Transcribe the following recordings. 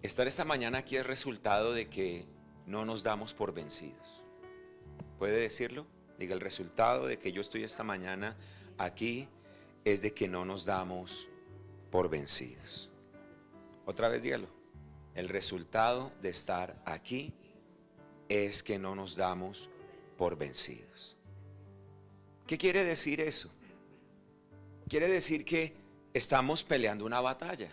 Estar esta mañana aquí es resultado de que no nos damos por vencidos. ¿Puede decirlo? Diga, el resultado de que yo estoy esta mañana aquí es de que no nos damos por vencidos. Otra vez dígalo. El resultado de estar aquí es que no nos damos por vencidos. ¿Qué quiere decir eso? Quiere decir que estamos peleando una batalla.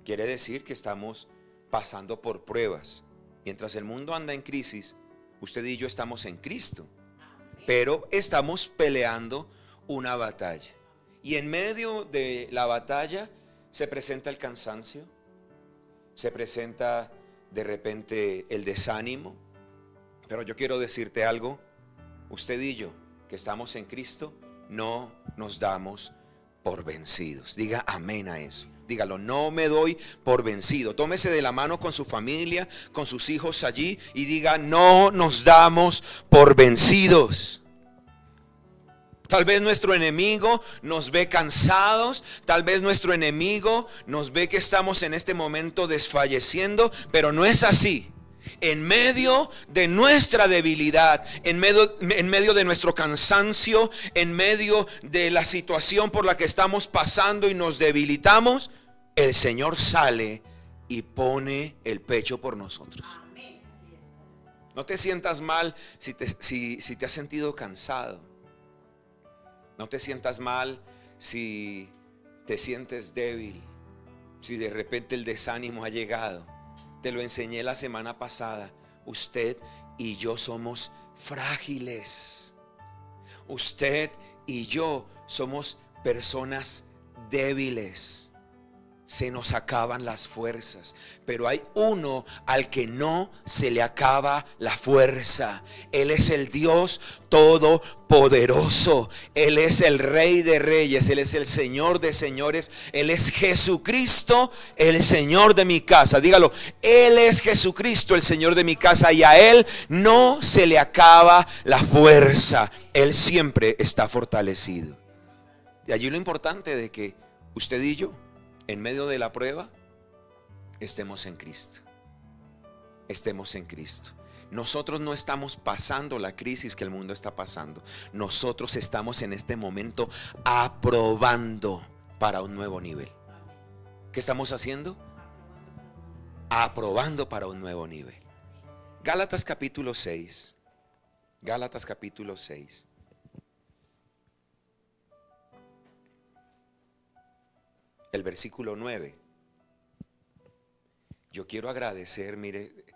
Quiere decir que estamos pasando por pruebas. Mientras el mundo anda en crisis, usted y yo estamos en Cristo, pero estamos peleando una batalla. Y en medio de la batalla se presenta el cansancio, se presenta de repente el desánimo. Pero yo quiero decirte algo, usted y yo que estamos en Cristo no nos damos por vencidos. Diga amén a eso. Dígalo, no me doy por vencido. Tómese de la mano con su familia, con sus hijos allí y diga, no nos damos por vencidos. Tal vez nuestro enemigo nos ve cansados, tal vez nuestro enemigo nos ve que estamos en este momento desfalleciendo, pero no es así. En medio de nuestra debilidad, en medio de nuestro cansancio, en medio de la situación por la que estamos pasando y nos debilitamos, el Señor sale y pone el pecho por nosotros. No te sientas mal si te has sentido cansado. No te sientas mal si te sientes débil, si de repente el desánimo ha llegado. Te lo enseñé la semana pasada. Usted y yo somos frágiles. Usted y yo somos personas débiles. Se nos acaban las fuerzas, pero hay uno al que no se le acaba la fuerza. Él es el Dios todopoderoso. Él es el Rey de reyes. Él es el Señor de señores. Él es Jesucristo, el Señor de mi casa. Dígalo, Él es Jesucristo, el Señor de mi casa, y a Él no se le acaba la fuerza. Él siempre está fortalecido. De allí lo importante de que usted y yo, en medio de la prueba, estemos en Cristo. Estemos en Cristo. Nosotros no estamos pasando la crisis que el mundo está pasando. Nosotros estamos en este momento aprobando para un nuevo nivel. ¿Qué estamos haciendo? Aprobando para un nuevo nivel. Gálatas capítulo 6. Gálatas capítulo 6. El versículo 9. Yo quiero agradecer, mire,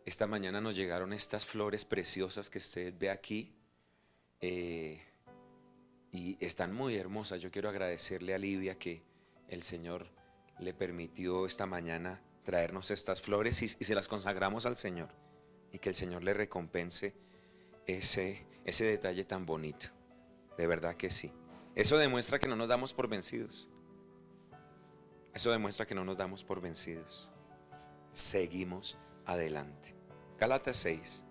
esta mañana nos llegaron estas flores preciosas que usted ve aquí, y están muy hermosas. Yo quiero agradecerle a Livia que el Señor le permitió esta mañana traernos estas flores y se las consagramos al Señor, y que el Señor le recompense ese detalle tan bonito. De verdad que sí. Eso demuestra que no nos damos por vencidos. Eso demuestra que no nos damos por vencidos. Seguimos adelante. Gálatas 6.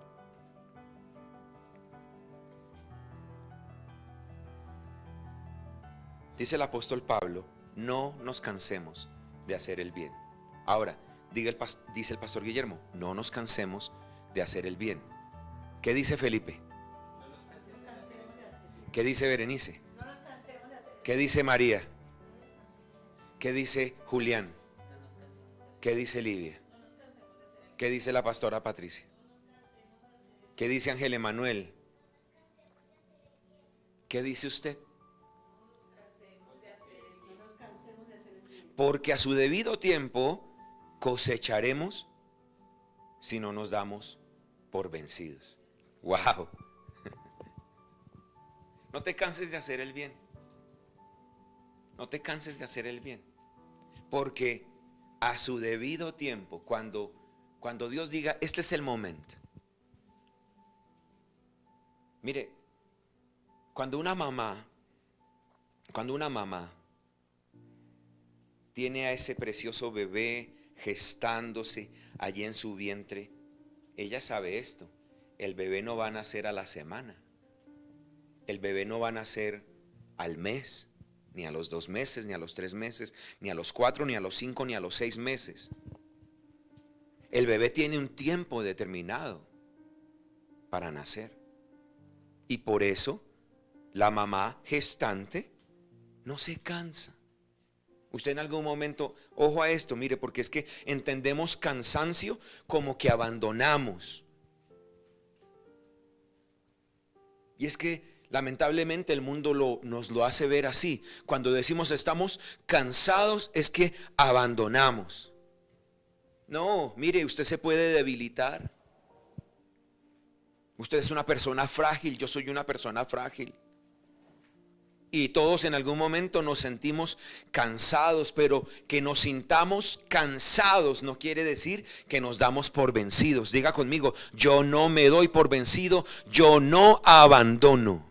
Dice el apóstol Pablo, no nos cansemos de hacer el bien. Ahora, dice el pastor Guillermo, no nos cansemos de hacer el bien. ¿Qué dice Felipe? ¿Qué dice Berenice? ¿Qué dice María? ¿Qué dice Julián? ¿Qué dice Livia? ¿Qué dice la pastora Patricia? ¿Qué dice Ángel Emanuel? ¿Qué dice usted? Porque a su debido tiempo cosecharemos si no nos damos por vencidos. ¡Wow! No te canses de hacer el bien. No te canses de hacer el bien, porque a su debido tiempo, cuando Dios diga, este es el momento. Mire, cuando una mamá tiene a ese precioso bebé gestándose allí en su vientre, ella sabe esto: el bebé no va a nacer a la semana, el bebé no va a nacer al mes, ni a los 2 meses, ni a los 3 meses, ni a los 4, ni a los 5, ni a los 6 meses. El bebé tiene un tiempo determinado para nacer. Y por eso la mamá gestante no se cansa. Usted en algún momento, ojo a esto, mire, porque es que entendemos cansancio como que abandonamos. Y es que lamentablemente el mundo nos lo hace ver así. Cuando decimos estamos cansados es que abandonamos. No, mire, usted se puede debilitar. Usted es una persona frágil, yo soy una persona frágil. Y todos en algún momento nos sentimos cansados, pero que nos sintamos cansados no quiere decir que nos damos por vencidos. Diga conmigo, yo no me doy por vencido, yo no abandono.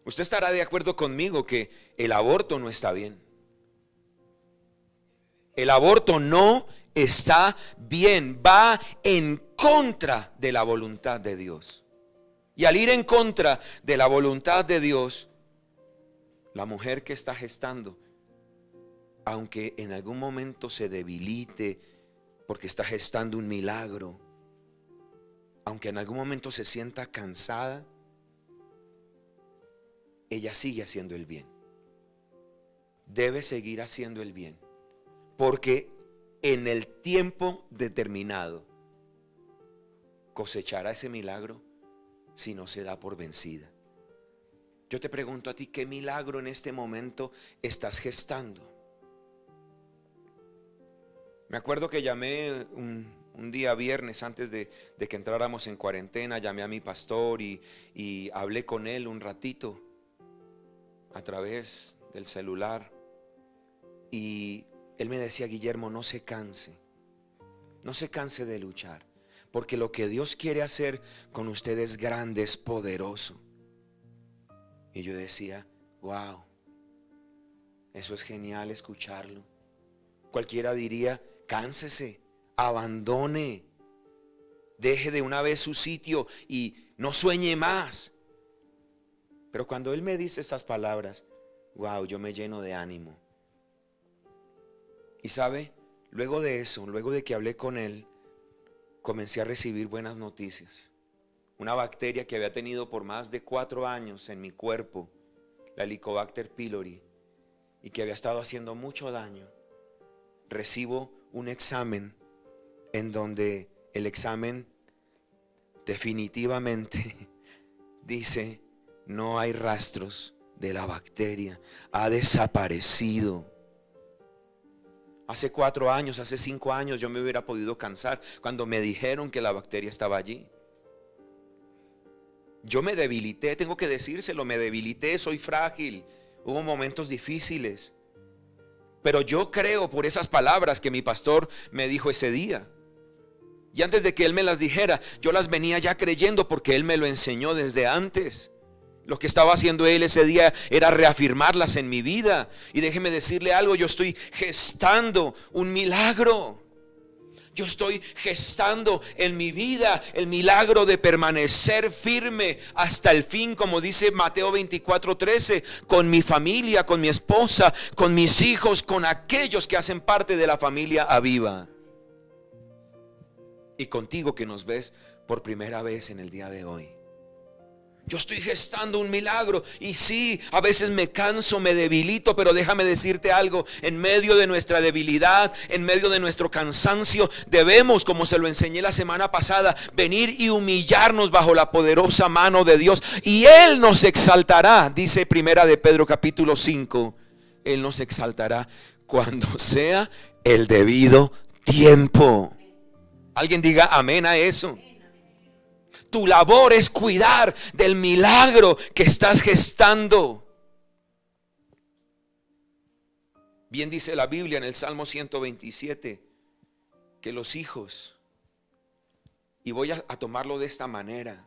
Usted estará de acuerdo conmigo que el aborto no está bien. El aborto no está bien, va en contra de la voluntad de Dios. Y al ir en contra de la voluntad de Dios, la mujer que está gestando, aunque en algún momento se debilite porque está gestando un milagro, aunque en algún momento se sienta cansada, ella sigue haciendo el bien. Debe seguir haciendo el bien, porque en el tiempo determinado cosechará ese milagro si no se da por vencida. Yo te pregunto a ti, ¿qué milagro en este momento estás gestando? Me acuerdo que llamé un día viernes antes de que entráramos en cuarentena, llamé a mi pastor y hablé con él un ratito a través del celular. Y él me decía, Guillermo, no se canse de luchar. Porque lo que Dios quiere hacer con usted es grande, es poderoso. Y yo decía, wow, eso es genial escucharlo. Cualquiera diría, cánsese, abandone, deje de una vez su sitio y no sueñe más. Pero cuando él me dice estas palabras, wow, yo me lleno de ánimo. Y sabe, luego de eso, luego de que hablé con él, comencé a recibir buenas noticias. Una bacteria que había tenido por más de 4 años en mi cuerpo, la Helicobacter pylori, y que había estado haciendo mucho daño. Recibo un examen en donde el examen definitivamente dice, no hay rastros de la bacteria, ha desaparecido. Hace 4 años, hace 5 años yo me hubiera podido cansar cuando me dijeron que la bacteria estaba allí. Yo me debilité, tengo que decírselo, me debilité, soy frágil. Hubo momentos difíciles. Pero yo creo por esas palabras que mi pastor me dijo ese día. Y antes de que él me las dijera, yo las venía ya creyendo porque él me lo enseñó desde antes. Lo que estaba haciendo él ese día era reafirmarlas en mi vida. Y déjeme decirle algo, yo estoy gestando un milagro. Yo estoy gestando en mi vida el milagro de permanecer firme hasta el fin, como dice Mateo 24:13, con mi familia, con mi esposa, con mis hijos, con aquellos que hacen parte de la familia Aviva. Y contigo que nos ves por primera vez en el día de hoy. Yo estoy gestando un milagro y sí, a veces me canso, me debilito, pero déjame decirte algo, en medio de nuestra debilidad, en medio de nuestro cansancio, debemos, como se lo enseñé la semana pasada, venir y humillarnos bajo la poderosa mano de Dios y Él nos exaltará, dice Primera de Pedro capítulo 5, Él nos exaltará cuando sea el debido tiempo. Alguien diga amén a eso. Tu labor es cuidar del milagro que estás gestando. Bien dice la Biblia en el Salmo 127 que los hijos, y voy a tomarlo de esta manera,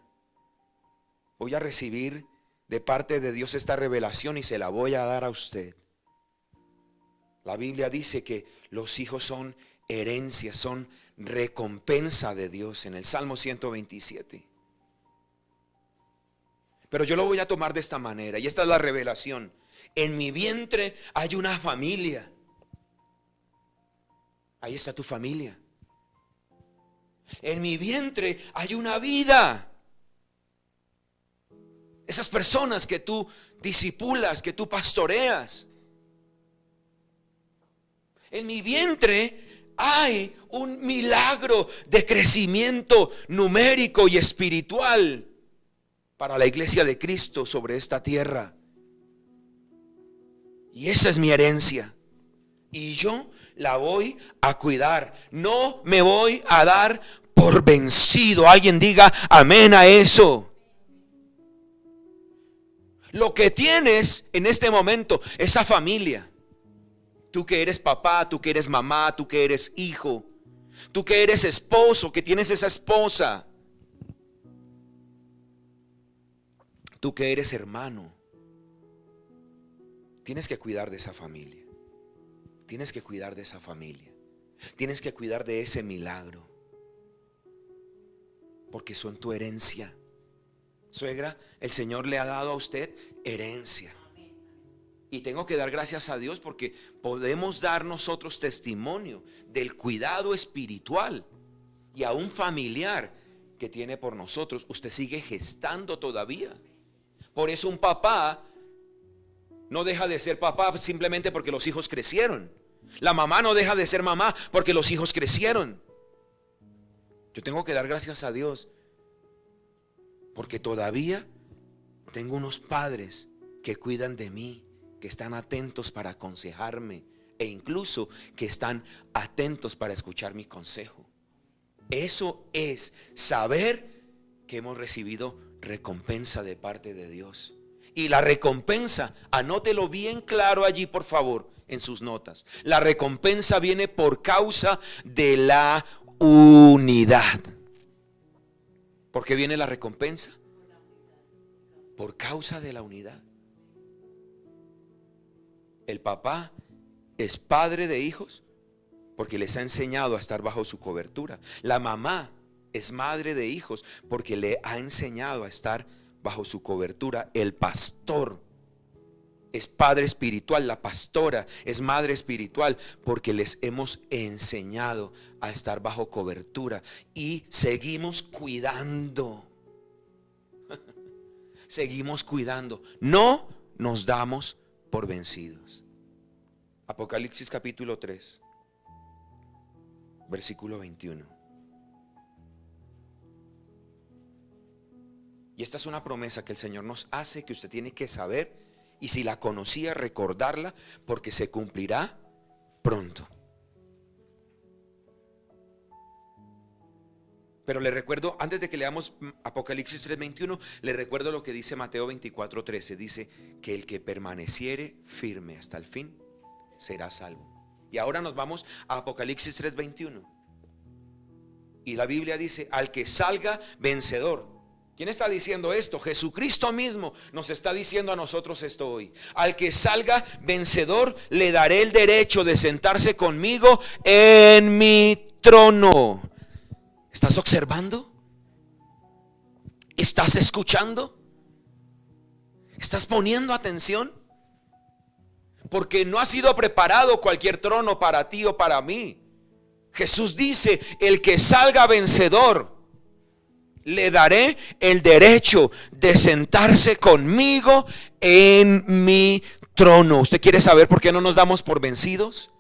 voy a recibir de parte de Dios esta revelación y se la voy a dar a usted. La Biblia dice que los hijos son herencia, son recompensa de Dios en el Salmo 127. Pero yo lo voy a tomar de esta manera, y esta es la revelación. En mi vientre hay una familia. Ahí está tu familia. En mi vientre hay una vida. Esas personas que tú discipulas, que tú pastoreas. En mi vientre hay un milagro de crecimiento numérico y espiritual para la iglesia de Cristo sobre esta tierra. Y esa es mi herencia. Y yo la voy a cuidar. No me voy a dar por vencido. Alguien diga amén a eso. Lo que tienes en este momento, esa familia. Tú que eres papá, tú que eres mamá, tú que eres hijo, tú que eres esposo, que tienes esa esposa, tú que eres hermano, tienes que cuidar de esa familia. Tienes que cuidar de esa familia. Tienes que cuidar de ese milagro. Porque son tu herencia. Suegra, el Señor le ha dado a usted herencia. Y tengo que dar gracias a Dios porque podemos dar nosotros testimonio del cuidado espiritual y aún familiar que tiene por nosotros. Usted sigue gestando todavía. Por eso un papá no deja de ser papá simplemente porque los hijos crecieron. La mamá no deja de ser mamá porque los hijos crecieron. Yo tengo que dar gracias a Dios porque todavía tengo unos padres que cuidan de mí, que están atentos para aconsejarme e incluso que están atentos para escuchar mi consejo. Eso es saber que hemos recibido recompensa de parte de Dios. Y la recompensa, anótelo bien claro allí por favor en sus notas. La recompensa viene por causa de la unidad. ¿Por qué viene la recompensa? Por causa de la unidad. El papá es padre de hijos porque les ha enseñado a estar bajo su cobertura. La mamá es madre de hijos porque le ha enseñado a estar bajo su cobertura. El pastor es padre espiritual, la pastora es madre espiritual porque les hemos enseñado a estar bajo cobertura y seguimos cuidando. Seguimos cuidando. No nos damos por vencidos. Apocalipsis capítulo 3, versículo 21. Y esta es una promesa que el Señor nos hace, que usted tiene que saber, y si la conocía, recordarla, porque se cumplirá pronto. Pero le recuerdo, antes de que leamos Apocalipsis 3:21, le recuerdo lo que dice Mateo 24:13. Dice que el que permaneciere firme hasta el fin será salvo. Y ahora nos vamos a Apocalipsis 3:21. Y la Biblia dice, al que salga vencedor. ¿Quién está diciendo esto? Jesucristo mismo nos está diciendo a nosotros esto hoy. Al que salga vencedor le daré el derecho de sentarse conmigo en mi trono. ¿Estás observando? ¿Estás escuchando? ¿Estás poniendo atención? Porque no ha sido preparado cualquier trono para ti o para mí. Jesús dice, el que salga vencedor, le daré el derecho de sentarse conmigo en mi trono. ¿Usted quiere saber por qué no nos damos por vencidos?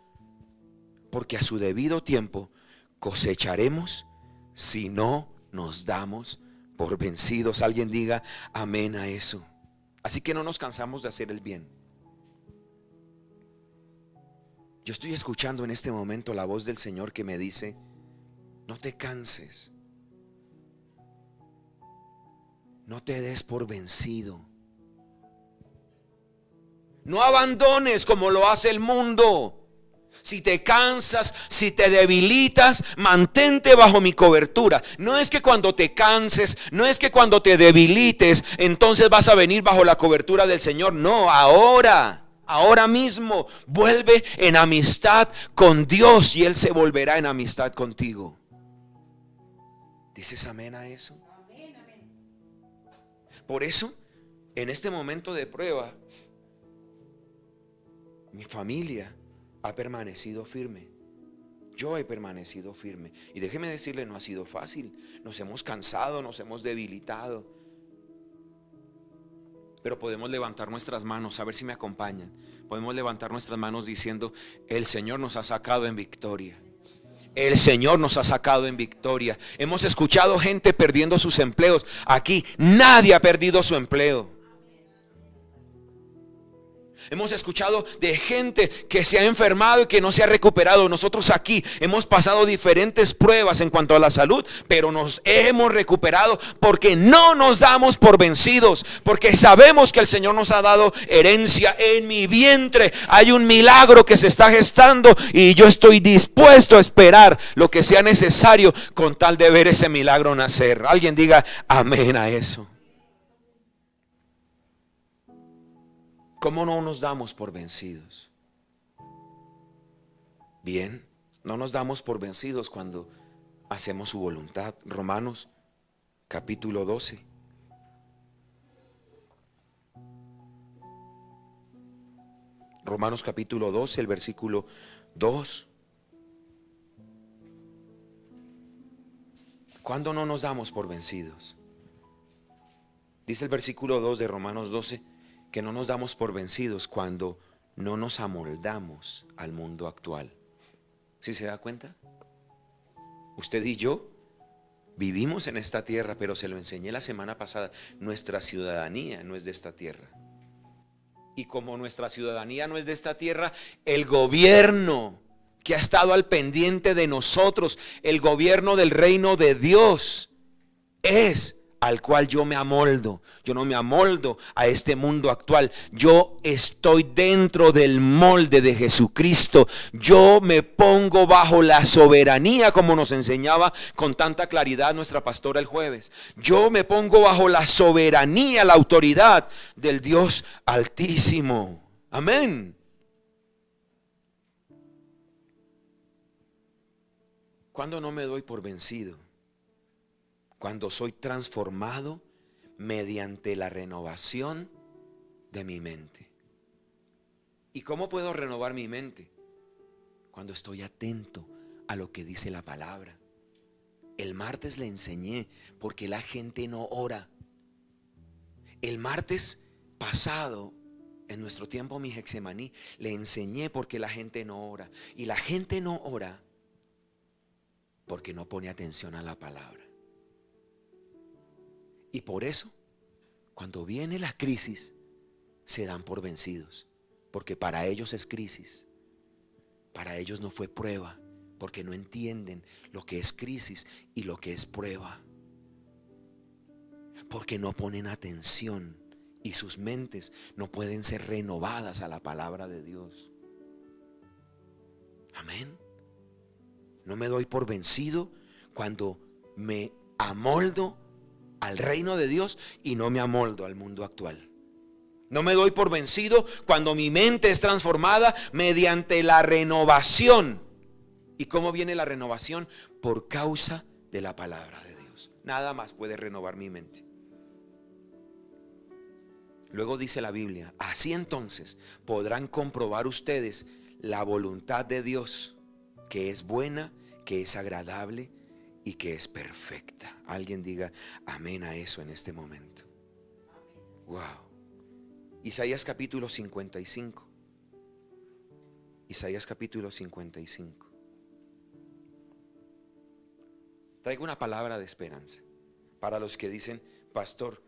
Porque a su debido tiempo cosecharemos si no nos damos por vencidos. Alguien diga amén a eso. Así que no nos cansamos de hacer el bien. Yo estoy escuchando en este momento la voz del Señor que me dice, no te canses, no te des por vencido, no abandones como lo hace el mundo. Si te cansas, si te debilitas, mantente bajo mi cobertura. No es que cuando te canses, no es que cuando te debilites, entonces vas a venir bajo la cobertura del Señor. No, ahora mismo vuelve en amistad con Dios y Él se volverá en amistad contigo. ¿Dices amén a eso? Por eso, en este momento de prueba, mi familia ha permanecido firme. Yo he permanecido firme. Y déjeme decirle, no ha sido fácil. Nos hemos cansado, nos hemos debilitado. Pero podemos levantar nuestras manos, a ver si me acompañan. Podemos levantar nuestras manos diciendo: el Señor nos ha sacado en victoria. El Señor nos ha sacado en victoria. Hemos escuchado gente perdiendo sus empleos. Aquí nadie ha perdido su empleo. Hemos escuchado de gente que se ha enfermado y que no se ha recuperado. Nosotros aquí hemos pasado diferentes pruebas en cuanto a la salud, pero nos hemos recuperado porque no nos damos por vencidos, porque sabemos que el Señor nos ha dado herencia. En mi vientre hay un milagro que se está gestando y yo estoy dispuesto a esperar lo que sea necesario con tal de ver ese milagro nacer. Alguien diga amén a eso. ¿Cómo no nos damos por vencidos? Bien, no nos damos por vencidos cuando hacemos su voluntad. Romanos capítulo 12. Romanos capítulo 12, el versículo 2. ¿Cuándo no nos damos por vencidos? Dice el versículo 2 de Romanos 12 que no nos damos por vencidos cuando no nos amoldamos al mundo actual. ¿Sí se da cuenta? Usted y yo vivimos en esta tierra, pero se lo enseñé la semana pasada, nuestra ciudadanía no es de esta tierra. Y como nuestra ciudadanía no es de esta tierra, el gobierno que ha estado al pendiente de nosotros, el gobierno del reino de Dios, es al cual yo me amoldo. Yo no me amoldo a este mundo actual. Yo estoy dentro del molde de Jesucristo. Yo me pongo bajo la soberanía, como nos enseñaba con tanta claridad nuestra pastora el jueves. Yo me pongo bajo la soberanía, la autoridad del Dios Altísimo. Amén. ¿Cuándo no me doy por vencido? Cuando soy transformado mediante la renovación de mi mente. ¿Y cómo puedo renovar mi mente? Cuando estoy atento a lo que dice la palabra. El martes le enseñé por qué la gente no ora. El martes pasado, en nuestro tiempo mi Getsemaní, le enseñé por qué la gente no ora. Y la gente no ora porque no pone atención a la palabra. Y por eso, cuando viene la crisis, se dan por vencidos. Porque para ellos es crisis. Para ellos no fue prueba. Porque no entienden lo que es crisis y lo que es prueba. Porque no ponen atención y sus mentes no pueden ser renovadas a la palabra de Dios. Amén. No me doy por vencido cuando me amoldo al reino de Dios y no me amoldo al mundo actual. No me doy por vencido cuando mi mente es transformada mediante la renovación. ¿Y cómo viene la renovación? Por causa de la palabra de Dios. Nada más puede renovar mi mente. Luego dice la Biblia: así entonces podrán comprobar ustedes la voluntad de Dios, que es buena, que es agradable y que es perfecta. Alguien diga amén a eso en este momento. Wow. Isaías capítulo 55. Isaías capítulo 55. Traigo una palabra de esperanza para los que dicen: pastor,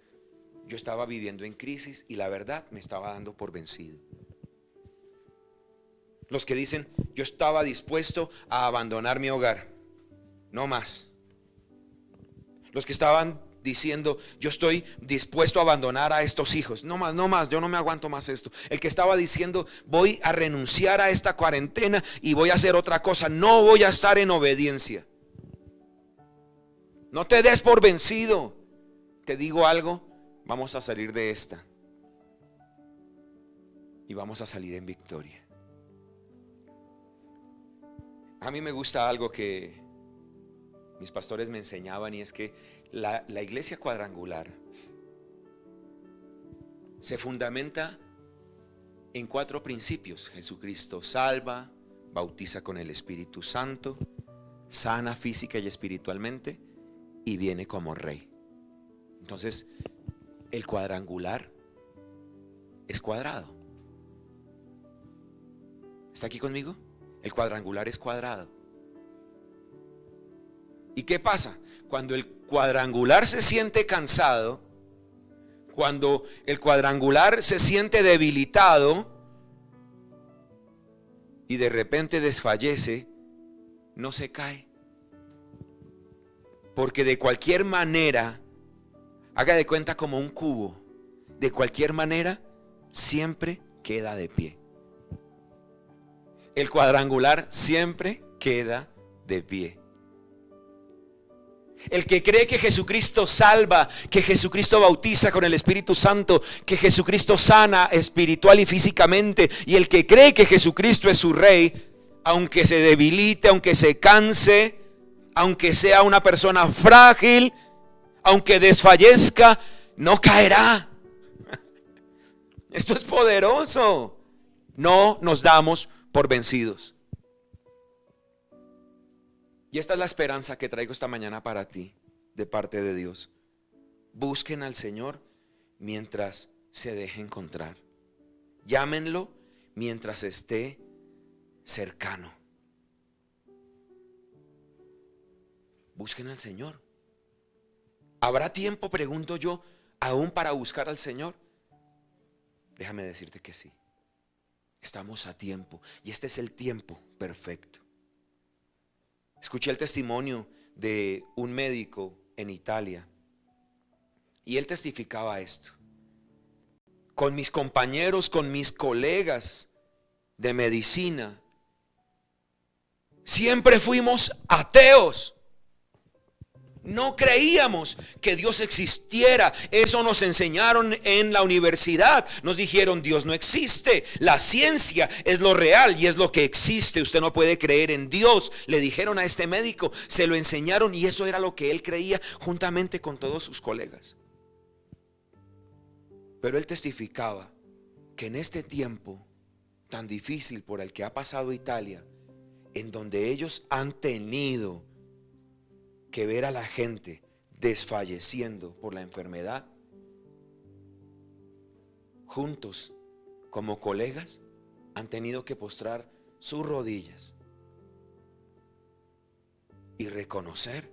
yo estaba viviendo en crisis y la verdad me estaba dando por vencido. Los que dicen: yo estaba dispuesto a abandonar mi hogar, no más. Los que estaban diciendo: yo estoy dispuesto a abandonar a estos hijos, no más, yo no me aguanto más esto. El que estaba diciendo: voy a renunciar a esta cuarentena y voy a hacer otra cosa, no voy a estar en obediencia. No te des por vencido. Te digo algo, vamos a salir de esta y vamos a salir en victoria. A mí me gusta algo que mis pastores me enseñaban, y es que la iglesia cuadrangular se fundamenta en 4 principios: Jesucristo salva, bautiza con el Espíritu Santo, sana física y espiritualmente y viene como rey. Entonces, el cuadrangular es cuadrado. ¿Está aquí conmigo? El cuadrangular es cuadrado. ¿Y qué pasa? Cuando el cuadrangular se siente cansado, cuando el cuadrangular se siente debilitado y de repente desfallece, no se cae. Porque de cualquier manera, haga de cuenta como un cubo, de cualquier manera siempre queda de pie. El cuadrangular siempre queda de pie. El que cree que Jesucristo salva, que Jesucristo bautiza con el Espíritu Santo, que Jesucristo sana espiritual y físicamente, y el que cree que Jesucristo es su Rey, aunque se debilite, aunque se canse, aunque sea una persona frágil, aunque desfallezca, no caerá. Esto es poderoso. No nos damos por vencidos. Y esta es la esperanza que traigo esta mañana para ti, de parte de Dios. Busquen al Señor mientras se deje encontrar. Llámenlo mientras esté cercano. Busquen al Señor. ¿Habrá tiempo, pregunto yo, aún para buscar al Señor? Déjame decirte que sí. Estamos a tiempo y este es el tiempo perfecto. Escuché el testimonio de un médico en Italia y él testificaba esto. Con mis compañeros, con mis colegas de medicina, siempre fuimos ateos. No creíamos que Dios existiera. Eso nos enseñaron en la universidad. Nos dijeron: Dios no existe. La ciencia es lo real y es lo que existe. Usted no puede creer en Dios. Le dijeron a este médico, se lo enseñaron y eso era lo que él creía juntamente con todos sus colegas. Pero él testificaba que en este tiempo tan difícil por el que ha pasado Italia, en donde ellos han tenido que ver a la gente desfalleciendo por la enfermedad, juntos como colegas han tenido que postrar sus rodillas y reconocer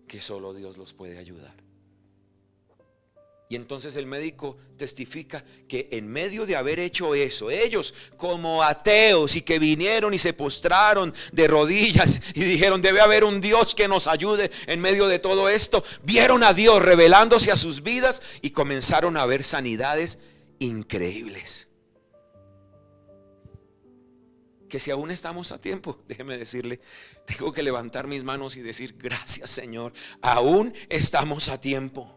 que solo Dios los puede ayudar. Y entonces el médico testifica que en medio de haber hecho eso, ellos como ateos y que vinieron y se postraron de rodillas y dijeron: debe haber un Dios que nos ayude en medio de todo esto, vieron a Dios revelándose a sus vidas y comenzaron a ver sanidades increíbles. Que si aún estamos a tiempo, déjeme decirle, tengo que levantar mis manos y decir: gracias, Señor, aún estamos a tiempo.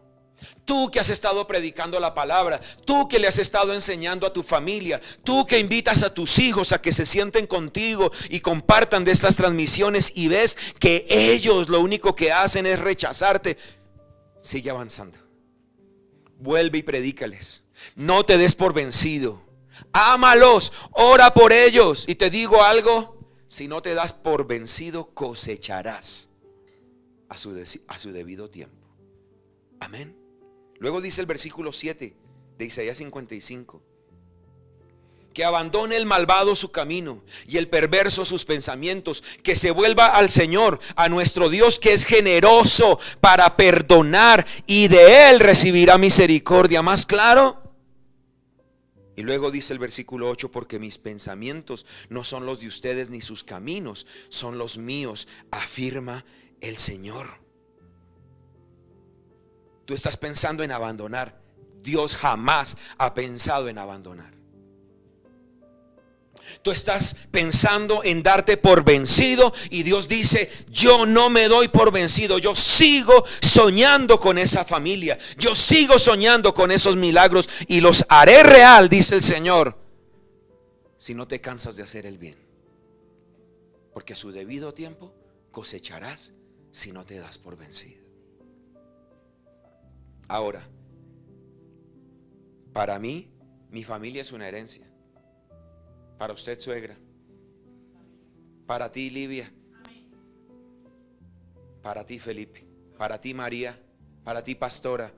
Tú que has estado predicando la palabra, tú que le has estado enseñando a tu familia, tú que invitas a tus hijos a que se sienten contigo y compartan de estas transmisiones y ves que ellos lo único que hacen es rechazarte, sigue avanzando. Vuelve y predícales. No te des por vencido. Ámalos, ora por ellos. Y te digo algo: si no te das por vencido, cosecharás a su debido tiempo. Amén. Luego dice el versículo 7 de Isaías 55: que abandone el malvado su camino y el perverso sus pensamientos, que se vuelva al Señor, a nuestro Dios, que es generoso para perdonar, y de Él recibirá misericordia. ¿Más claro? Y luego dice el versículo 8: porque mis pensamientos no son los de ustedes, ni sus caminos son los míos, afirma el Señor. Tú estás pensando en abandonar. Dios jamás ha pensado en abandonar. Tú estás pensando en darte por vencido y Dios dice: yo no me doy por vencido. Yo sigo soñando con esa familia. Yo sigo soñando con esos milagros y los haré real, dice el Señor, si no te cansas de hacer el bien. Porque a su debido tiempo cosecharás si no te das por vencido. Ahora, para mí, mi familia es una herencia. Para usted, suegra, Para ti, Livia. Para ti, Felipe. Para ti, María. Para ti, pastora.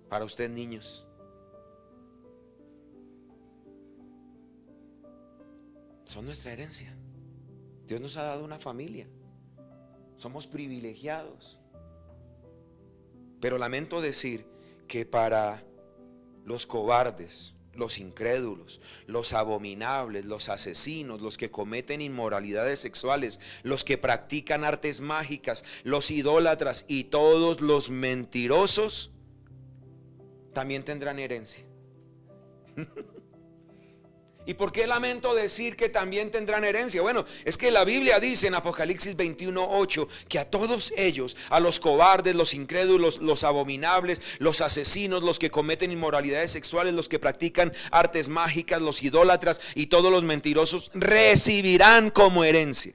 Para usted, niños. Son nuestra herencia. Dios nos ha dado una familia. Somos privilegiados. Pero lamento decir que para los cobardes, los incrédulos, los abominables, los asesinos, los que cometen inmoralidades sexuales, los que practican artes mágicas, los idólatras y todos los mentirosos, también tendrán herencia. ¿Y por qué lamento decir que también tendrán herencia? Bueno, es que la Biblia dice en Apocalipsis 21:8 que a todos ellos, a los cobardes, los incrédulos, los abominables, los asesinos, los que cometen inmoralidades sexuales, los que practican artes mágicas, los idólatras y todos los mentirosos, recibirán como herencia.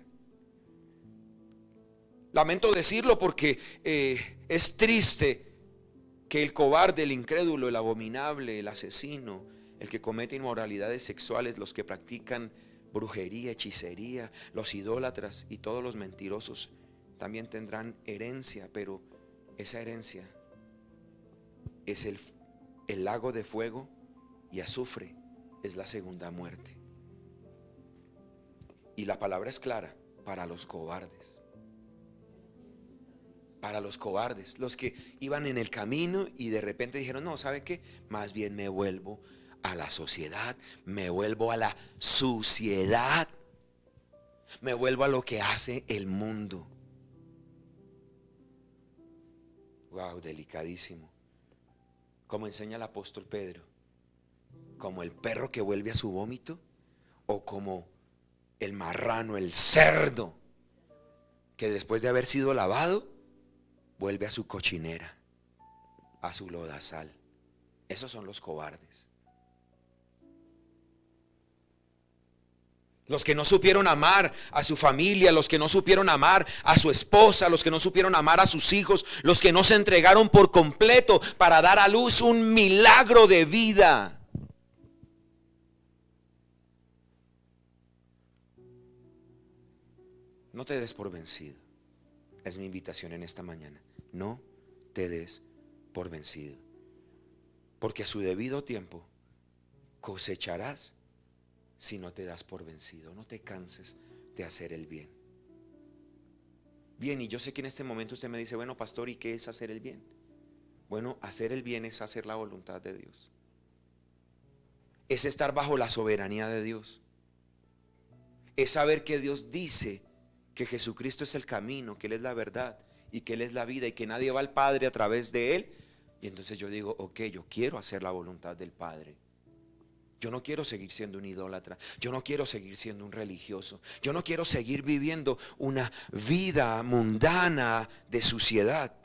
Lamento decirlo porque es triste que el cobarde, el incrédulo, el abominable, el asesino, el que comete inmoralidades sexuales, los que practican brujería, hechicería, los idólatras y todos los mentirosos también tendrán herencia, pero esa herencia es el lago de fuego y azufre, es la segunda muerte. Y la palabra es clara: para los cobardes. Para los cobardes, los que iban en el camino y de repente dijeron: no, ¿sabe qué? Más bien me vuelvo a la sociedad, me vuelvo a la suciedad, me vuelvo a lo que hace el mundo. Wow, delicadísimo. Como enseña el apóstol Pedro, como el perro que vuelve a su vómito, o como el marrano, el cerdo, que después de haber sido lavado vuelve a su cochinera, a su lodazal. Esos son los cobardes. Los que no supieron amar a su familia, los que no supieron amar a su esposa, los que no supieron amar a sus hijos, los que no se entregaron por completo para dar a luz un milagro de vida. No te des por vencido. Es mi invitación en esta mañana. No te des por vencido. Porque a su debido tiempo cosecharás si no te das por vencido. No te canses de hacer el bien. Bien, y yo sé que en este momento usted me dice: bueno, pastor, ¿y qué es hacer el bien? Bueno, hacer el bien es hacer la voluntad de Dios. Es estar bajo la soberanía de Dios. Es saber que Dios dice que Jesucristo es el camino, que Él es la verdad y que Él es la vida y que nadie va al Padre a través de Él. Y entonces yo digo: ok, yo quiero hacer la voluntad del Padre. Yo no quiero seguir siendo un idólatra. Yo no quiero seguir siendo un religioso. Yo no quiero seguir viviendo una vida mundana de suciedad.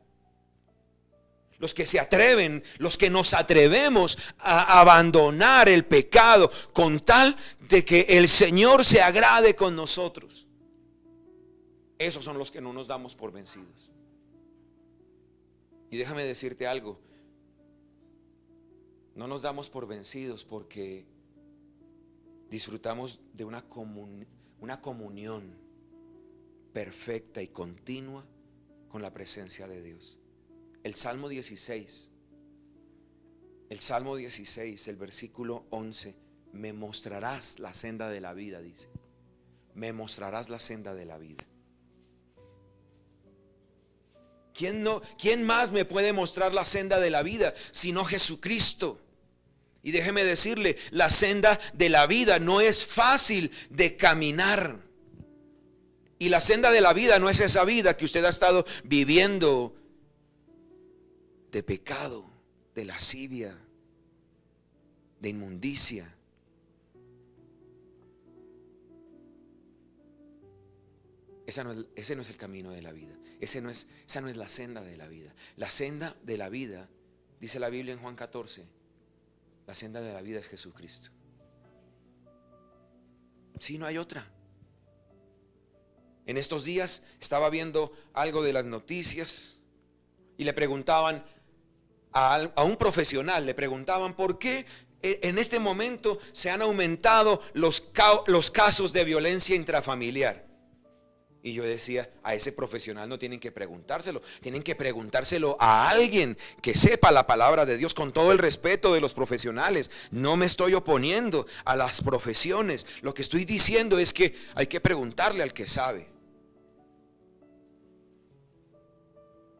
Los que se atreven, los que nos atrevemos a abandonar el pecado con tal de que el Señor se agrade con nosotros, esos son los que no nos damos por vencidos. Y déjame decirte algo: no nos damos por vencidos porque disfrutamos de una comunión perfecta y continua con la presencia de Dios. El Salmo 16, el versículo 11: me mostrarás la senda de la vida, dice. Me mostrarás la senda de la vida. ¿Quién más me puede mostrar la senda de la vida sino Jesucristo? Y déjeme decirle, la senda de la vida no es fácil de caminar. Y la senda de la vida no es esa vida que usted ha estado viviendo de pecado, de lascivia, de inmundicia. Ese no es el camino de la vida. Esa no es la senda de la vida. La senda de la vida, dice la Biblia en Juan 14, la senda de la vida es Jesucristo. Sí, no hay otra. En estos días estaba viendo algo de las noticias y le preguntaban a un profesional, le preguntaban por qué En este momento se han aumentado los casos de violencia intrafamiliar. Y yo decía, a ese profesional no tienen que preguntárselo, tienen que preguntárselo a alguien que sepa la palabra de Dios, con todo el respeto de los profesionales. No me estoy oponiendo a las profesiones, lo que estoy diciendo es que hay que preguntarle al que sabe.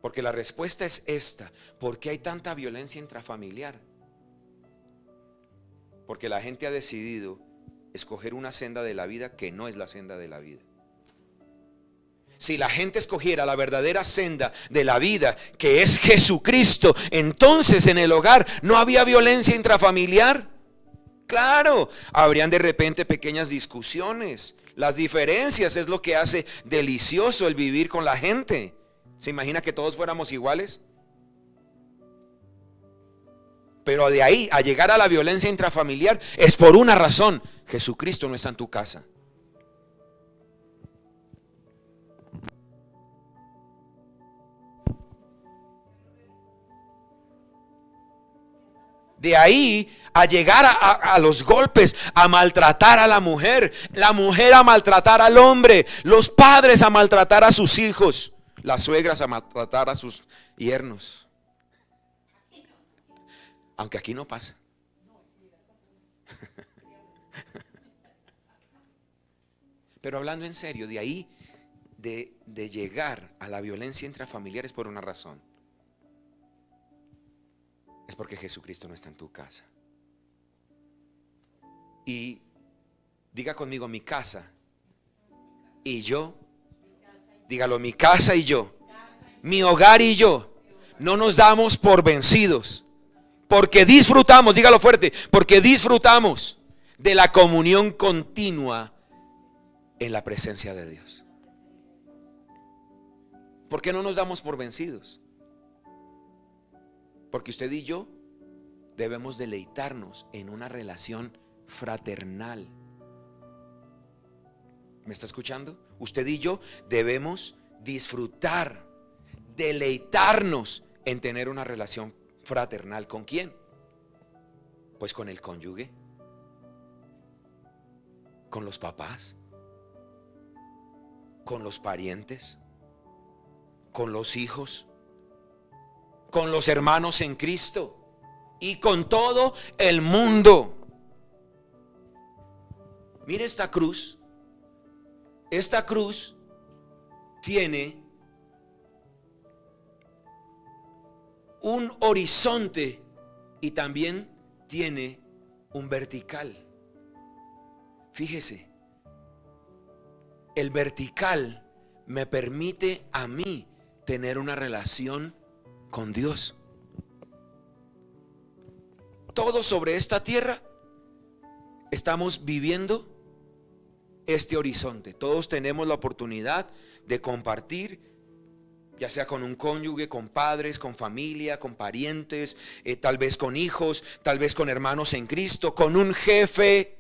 Porque la respuesta es esta: ¿por qué hay tanta violencia intrafamiliar? Porque la gente ha decidido escoger una senda de la vida que no es la senda de la vida. Si la gente escogiera la verdadera senda de la vida, que es Jesucristo, entonces en el hogar no había violencia intrafamiliar. Claro, habrían de repente pequeñas discusiones. Las diferencias es lo que hace delicioso el vivir con la gente. ¿Se imagina que todos fuéramos iguales? Pero de ahí a llegar a la violencia intrafamiliar es por una razón: Jesucristo no está en tu casa. De ahí a llegar a los golpes, a maltratar a la mujer a maltratar al hombre, los padres a maltratar a sus hijos, las suegras a maltratar a sus yernos. Aunque aquí no pasa. Pero hablando en serio, de ahí de llegar a la violencia intrafamiliar es por una razón. Es porque Jesucristo no está en tu casa. Y diga conmigo: mi casa y yo. Dígalo: mi casa y yo, mi hogar y yo, no nos damos por vencidos. Porque disfrutamos, dígalo fuerte, porque disfrutamos de la comunión continua en la presencia de Dios. ¿Por qué no nos damos por vencidos? Porque usted y yo debemos deleitarnos en una relación fraternal. ¿Me está escuchando? Usted y yo debemos disfrutar, deleitarnos en tener una relación fraternal. ¿Con quién? Pues con el cónyuge, con los papás, con los parientes, con los hijos, con los hermanos en Cristo y con todo el mundo. Mire esta cruz. Esta cruz tiene un horizonte y también tiene un vertical. Fíjese, el vertical me permite a mí tener una relación con Dios. Todos sobre esta tierra estamos viviendo este horizonte. Todos tenemos la oportunidad de compartir, ya sea con un cónyuge, con padres, con familia, con parientes, tal vez con hijos, tal vez con hermanos en Cristo, con un jefe,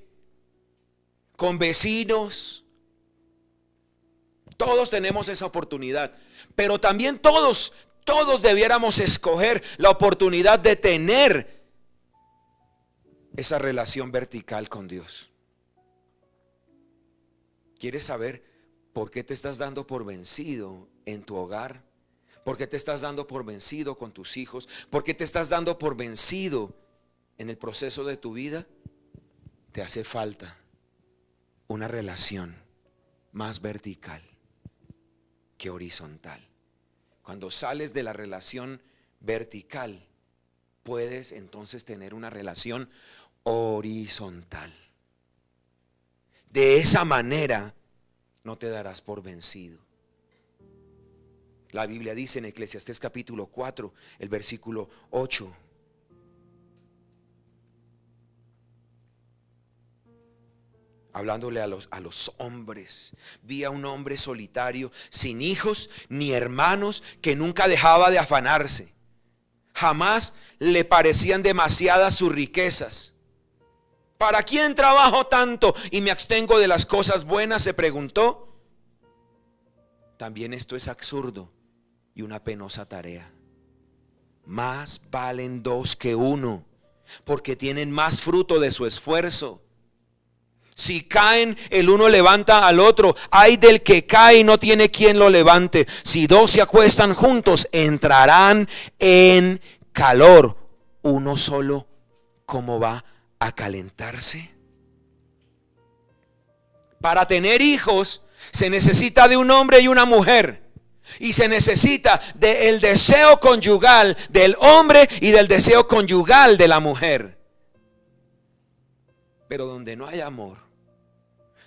con vecinos. Todos tenemos esa oportunidad, pero también todos debiéramos escoger la oportunidad de tener esa relación vertical con Dios. ¿Quieres saber por qué te estás dando por vencido en tu hogar? ¿Por qué te estás dando por vencido con tus hijos? ¿Por qué te estás dando por vencido en el proceso de tu vida? Te hace falta una relación más vertical que horizontal. Cuando sales de la relación vertical, puedes entonces tener una relación horizontal. De esa manera no te darás por vencido. La Biblia dice en Eclesiastés capítulo 4, el versículo 8. Hablándole a los hombres: vi a un hombre solitario, sin hijos ni hermanos, que nunca dejaba de afanarse. Jamás le parecían demasiadas sus riquezas. ¿Para quién trabajo tanto y me abstengo de las cosas buenas?, se preguntó. También esto es absurdo y una penosa tarea. Más valen dos que uno, porque tienen más fruto de su esfuerzo. Si caen, el uno levanta al otro. Ay del que cae y no tiene quien lo levante. Si dos se acuestan juntos, entrarán en calor. Uno solo, ¿cómo va a calentarse? Para tener hijos se necesita de un hombre y una mujer. Y se necesita del deseo conyugal del hombre y del deseo conyugal de la mujer. Pero donde no hay amor,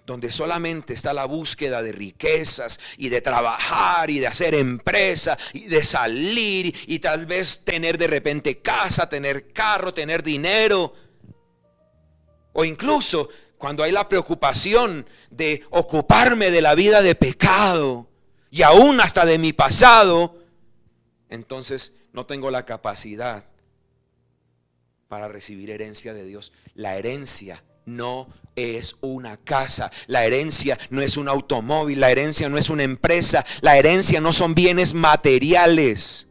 donde solamente está la búsqueda de riquezas y de trabajar y de hacer empresa y de salir y tal vez tener de repente casa, tener carro, tener dinero, o incluso cuando hay la preocupación de ocuparme de la vida de pecado y aún hasta de mi pasado, entonces no tengo la capacidad para recibir herencia de Dios. La herencia no es una casa, la herencia no es un automóvil, la herencia no es una empresa, la herencia no son bienes materiales.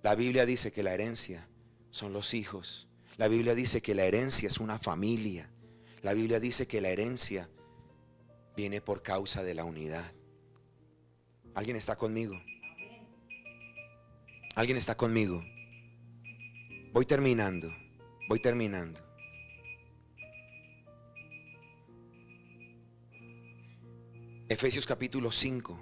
La Biblia dice que la herencia son los hijos. La Biblia dice que la herencia es una familia. La Biblia dice que la herencia viene por causa de la unidad. ¿Alguien está conmigo? ¿Alguien está conmigo? Voy terminando. Efesios capítulo 5.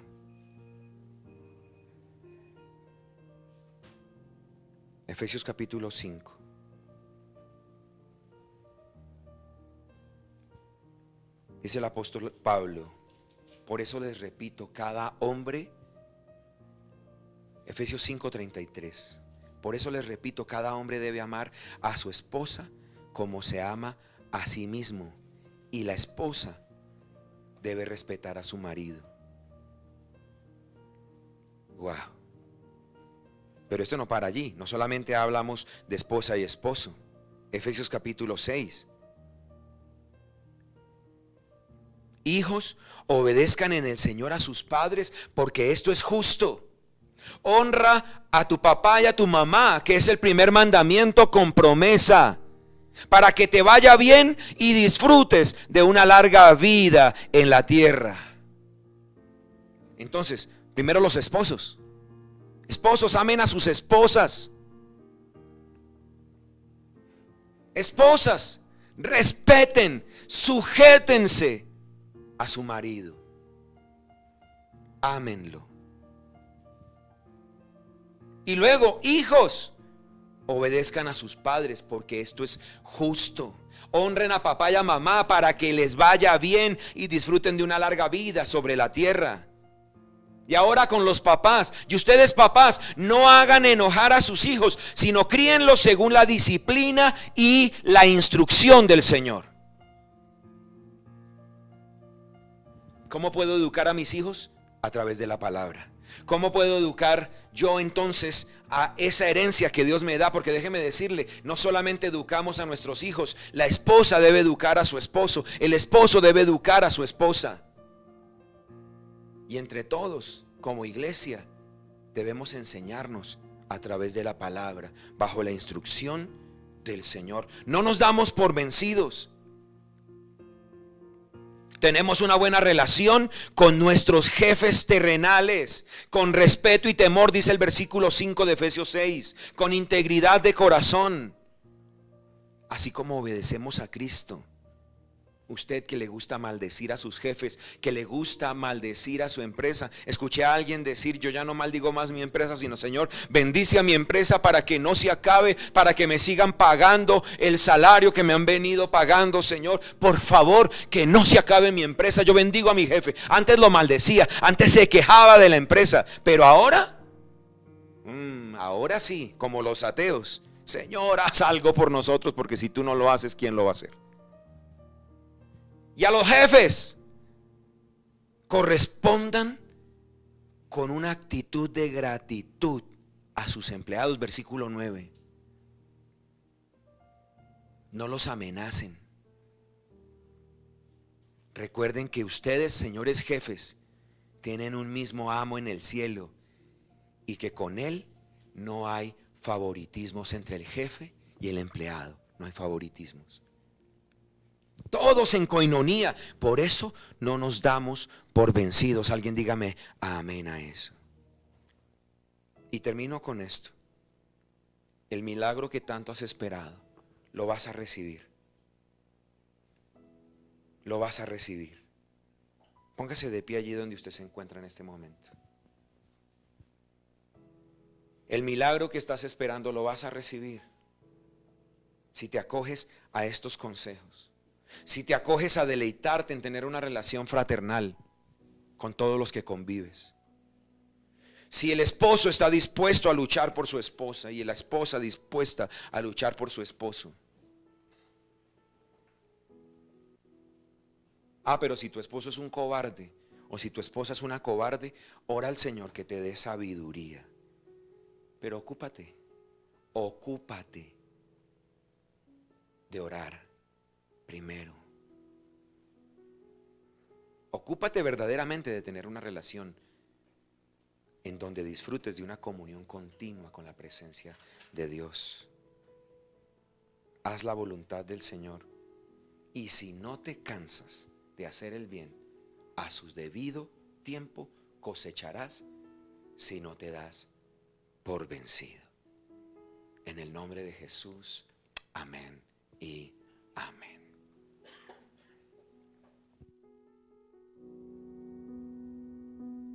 Efesios capítulo 5. Dice el apóstol Pablo: por eso les repito, cada hombre, Efesios 5:33, por eso les repito, cada hombre debe amar a su esposa como se ama a sí mismo, y la esposa debe respetar a su marido. Wow. Pero esto no para allí, no solamente hablamos de esposa y esposo. Efesios capítulo 6. Hijos, obedezcan en el Señor a sus padres, porque esto es justo. Honra a tu papá y a tu mamá, que es el primer mandamiento con promesa, para que te vaya bien y disfrutes de una larga vida en la tierra. Entonces, primero los esposos. Esposos, amen a sus esposas. Esposas, respeten, sujétense a su marido. Ámenlo. Y luego, hijos, obedezcan a sus padres, porque esto es justo. Honren a papá y a mamá para que les vaya bien y disfruten de una larga vida sobre la tierra. Y ahora con los papás, y ustedes papás, no hagan enojar a sus hijos, sino críenlos según la disciplina y la instrucción del Señor. ¿Cómo puedo educar a mis hijos? A través de la palabra. ¿Cómo puedo educar yo entonces a esa herencia que Dios me da? Porque déjeme decirle, no solamente educamos a nuestros hijos, la esposa debe educar a su esposo, el esposo debe educar a su esposa. Y entre todos, como iglesia, debemos enseñarnos a través de la palabra, bajo la instrucción del Señor. No nos damos por vencidos. Tenemos una buena relación con nuestros jefes terrenales, con respeto y temor, dice el versículo 5 de Efesios 6, con integridad de corazón, así como obedecemos a Cristo. Usted que le gusta maldecir a sus jefes, que le gusta maldecir a su empresa. Escuché a alguien decir: yo ya no maldigo más mi empresa, sino Señor, bendice a mi empresa para que no se acabe, para que me sigan pagando el salario que me han venido pagando. Señor, por favor, que no se acabe mi empresa. Yo bendigo a mi jefe. Antes lo maldecía, antes se quejaba de la empresa, pero ahora, ahora sí, como los ateos: Señor, haz algo por nosotros, porque si tú no lo haces, ¿quién lo va a hacer? Y a los jefes, correspondan con una actitud de gratitud a sus empleados. Versículo 9. No los amenacen. Recuerden que ustedes, señores jefes, tienen un mismo amo en el cielo, y que con él no hay favoritismos entre el jefe y el empleado. No hay favoritismos. Todos en coinonía. Por eso no nos damos por vencidos. Alguien dígame amén a eso. Y termino con esto. El milagro que tanto has esperado, lo vas a recibir. Lo vas a recibir. Póngase de pie allí donde usted se encuentra en este momento. El milagro que estás esperando lo vas a recibir si te acoges a estos consejos. Si te acoges a deleitarte en tener una relación fraternal con todos los que convives. Si el esposo está dispuesto a luchar por su esposa y la esposa dispuesta a luchar por su esposo. Pero si tu esposo es un cobarde o si tu esposa es una cobarde, ora al Señor que te dé sabiduría. Pero ocúpate de orar primero. Ocúpate verdaderamente de tener una relación en donde disfrutes de una comunión continua con la presencia de Dios. Haz la voluntad del Señor. Y si no te cansas de hacer el bien, a su debido tiempo cosecharás si no te das por vencido. En el nombre de Jesús, amén y amén.